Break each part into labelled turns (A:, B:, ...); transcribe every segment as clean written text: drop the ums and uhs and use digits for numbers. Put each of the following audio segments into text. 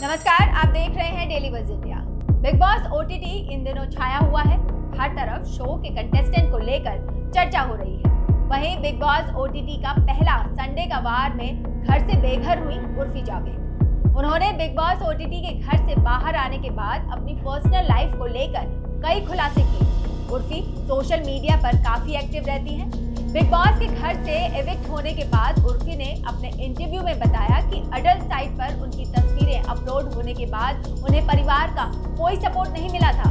A: नमस्कार, आप देख रहे हैं daily buzz India. Big Boss OTT इन दिनों छाया हुआ है। हर तरफ शो के कंटेस्टेंट को लेकर चर्चा हो रही है। वहीं बिग बॉस ओटीटी का पहला संडे का वार में घर से बेघर हुई उर्फी जावेद। उन्होंने बिग बॉस ओटीटी के घर से बाहर आने के बाद अपनी पर्सनल लाइफ को लेकर कई खुलासे किए। उर्फी सोशल मीडिया पर काफी एक्टिव रहती हैं। बिग बॉस के घर से एविक्ट होने के बाद उर्फी ने अपने इंटरव्यू में बताया कि अडल्ट साइट पर उनकी तस्वीरें अपलोड होने के बाद उन्हें परिवार का कोई सपोर्ट नहीं मिला था।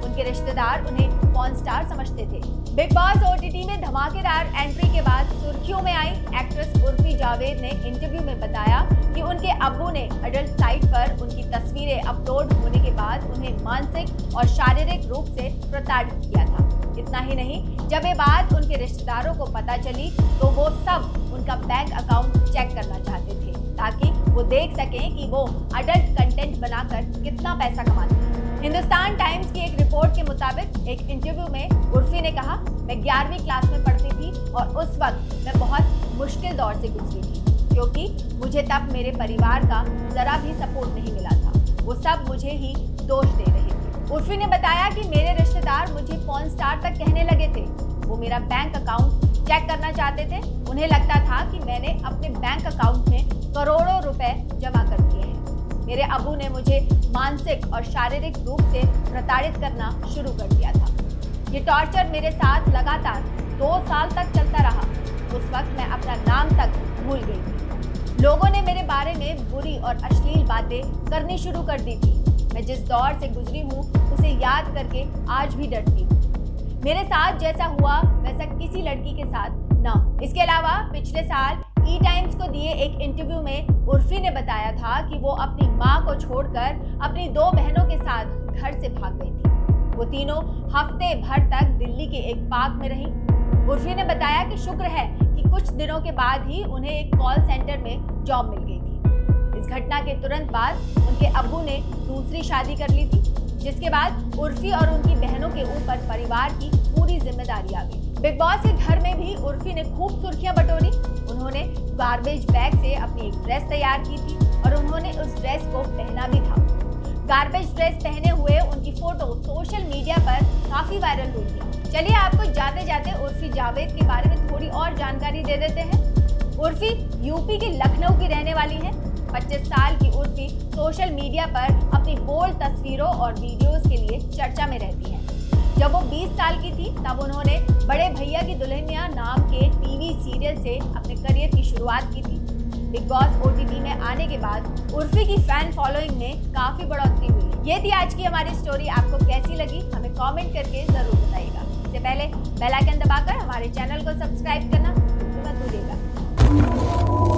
A: उनके रिश्तेदार उन्हें पॉर्न स्टार समझते थे। बिग बॉस ओटीटी में धमाकेदार एंट्री के बाद सुर्खियों में आई एक्ट्रेस उर्फी जावेद ने इंटरव्यू में बताया कि उनके अब्बू ने अडल्ट साइट पर उनकी तस्वीरें अपलोड होने के बाद उन्हें मानसिक और शारीरिक रूप से प्रताड़ित किया था। इतना ही नहीं, जब ये बात उनके रिश्तेदारों को पता चली तो वो सब उनका बैंक अकाउंट चेक करना चाहते थे ताकि वो देख सकें कि वो अडल्ट कंटेंट बनाकर कितना पैसा कमाते हैं। हिंदुस्तान टाइम्स की एक रिपोर्ट के मुताबिक एक इंटरव्यू में उर्फी ने कहा, मैं 11वीं क्लास में पढ़ती थी और उस वक्त मैं बहुत मुश्किल दौर से गुजरी थी क्योंकि मुझे तब मेरे परिवार का जरा भी सपोर्ट नहीं मिला था। वो सब मुझे ही दोष दे रहे थे। उर्फी ने बताया कि मेरे रिश्तेदार मुझे पॉर्न स्टार तक कहने लगे थे। वो मेरा बैंक अकाउंट चेक करना चाहते थे। उन्हें लगता था कि मैंने अपने बैंक अकाउंट में करोड़ों रुपए जमा कर दिए हैं। मेरे अब्बू ने मुझे मानसिक और शारीरिक रूप से प्रताड़ित करना शुरू कर दिया था। ये टॉर्चर मेरे साथ लगातार 2 साल तक चलता रहा। उस वक्त मैं अपना नाम तक भूल गई थी। लोगों ने मेरे बारे में बुरी और अश्लील बातें करनी शुरू कर दी थी। मैं जिस दौर से गुजरी हूँ उसे याद करके आज भी डरती हूँ। मेरे साथ जैसा हुआ वैसा किसी लड़की के साथ ना हो। इसके अलावा पिछले साल ई टाइम्स को दिए एक इंटरव्यू में उर्फी ने बताया था कि वो अपनी मां को छोड़कर अपनी 2 बहनों के साथ घर से भाग गई थी। वो तीनों हफ्ते भर तक दिल्ली के एक पार्क में रही। उर्फी ने बताया कि शुक्र है कि कुछ दिनों के बाद ही उन्हें एक कॉल सेंटर में जॉब मिल गई थी। इस घटना के तुरंत बाद उनके अब्बू ने दूसरी शादी कर ली थी, जिसके बाद उर्फी और उनकी बहनों के ऊपर परिवार की पूरी जिम्मेदारी आ गई। बिग बॉस के घर में भी उर्फी ने खूब सुर्खियां बटोरी। उन्होंने गार्बेज बैग से अपनी एक ड्रेस तैयार की थी और उन्होंने उस ड्रेस को पहना भी था। गार्बेज ड्रेस पहने हुए उनकी फोटो सोशल मीडिया पर काफी वायरल हुई थी। चलिए आपको जाते जाते उर्फी जावेद के बारे में थोड़ी और जानकारी दे देते हैं। उर्फी यूपी के लखनऊ की रहने वाली है। 25 साल की उर्फी सोशल मीडिया पर अपनी बोल्ड तस्वीरों और वीडियोस के लिए चर्चा में रहती हैं। जब वो 20 साल की थी तब उन्होंने बड़े भैया की दुल्हनिया नाम के टीवी सीरियल से अपने करियर की शुरुआत की थी। बिग बॉस ओटीटी में आने के बाद उर्फी की फैन फॉलोइंग में काफी बढ़ोतरी हुई। ये थी आज की हमारी स्टोरी। आपको कैसी लगी हमें कमेंट करके जरूर बताइएगा। इससे पहले बेल आइकन दबाकर हमारे चैनल को सब्सक्राइब करना मत भूलिएगा।